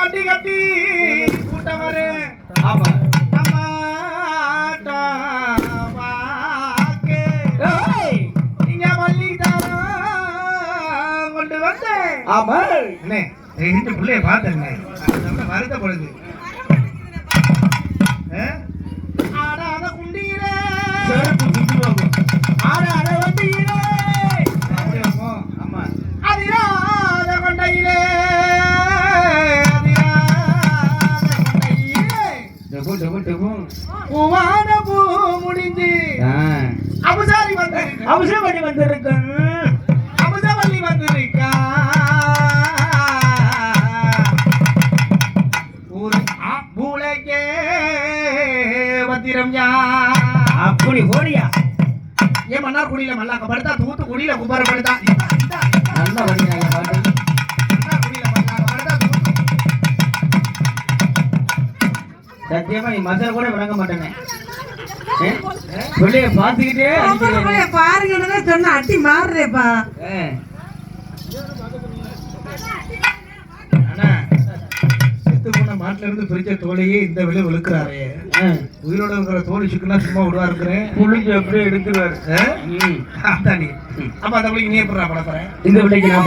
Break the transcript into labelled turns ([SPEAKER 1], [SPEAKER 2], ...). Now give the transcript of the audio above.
[SPEAKER 1] வண்டி கட்டி கூட்டம் வரு.
[SPEAKER 2] ஆமா
[SPEAKER 1] நீங்க மல்லிதாரம் கொண்டு வந்தேன்.
[SPEAKER 2] ஆமா
[SPEAKER 1] என்ன ரெண்டு பிள்ளைய பார்த்தேங்க வருத்தப்படுது. ஆடாத குண்டியிலே ஆடாத வண்டியிலே
[SPEAKER 2] ஆமா
[SPEAKER 1] அதிராத கொண்டையிலே பூவான பூ முடிஞ்சு அபுசாரி வந்து
[SPEAKER 2] அவசரப்படி வந்திருக்கேன்
[SPEAKER 1] அபுசவல்லி வந்திருக்கா ஒரு மூளைக்கே வத்திரம் யா
[SPEAKER 2] அப்படி ஓடியா
[SPEAKER 1] ஏன் மன்னார் குடியில மல்லாக்க படுத்தா தூத்து குடியில குப்பர படுத்தா
[SPEAKER 2] நல்லா படிக்கிறாங்க பாட்டு
[SPEAKER 1] மன்னார் குடியில மல்லாக்க படுத்தா
[SPEAKER 2] சத்தியமா நீ மசாலா கூட விளங்க மாட்டேனே சொல்லிய பாத்துக்கிட்டே
[SPEAKER 3] பாருங்க சொன்ன அட்டி மாறுறேப்பா.
[SPEAKER 1] செத்து போன மாட்டுல இருந்து பிரிச்ச தோலையே இந்த விலை விழுக்கிறாரே. உயிரோட இருக்கிற தோழி சுக்குனா சும்மா விடுவா இருக்கிறேன்
[SPEAKER 2] புளிஞ்சு அப்படியே எடுத்துருவாரு.
[SPEAKER 1] அதானி அப்ப அந்த பிள்ளைக்கு நீ எப்படி படப்படுறேன்
[SPEAKER 2] இந்த பிள்ளைக்கு நான்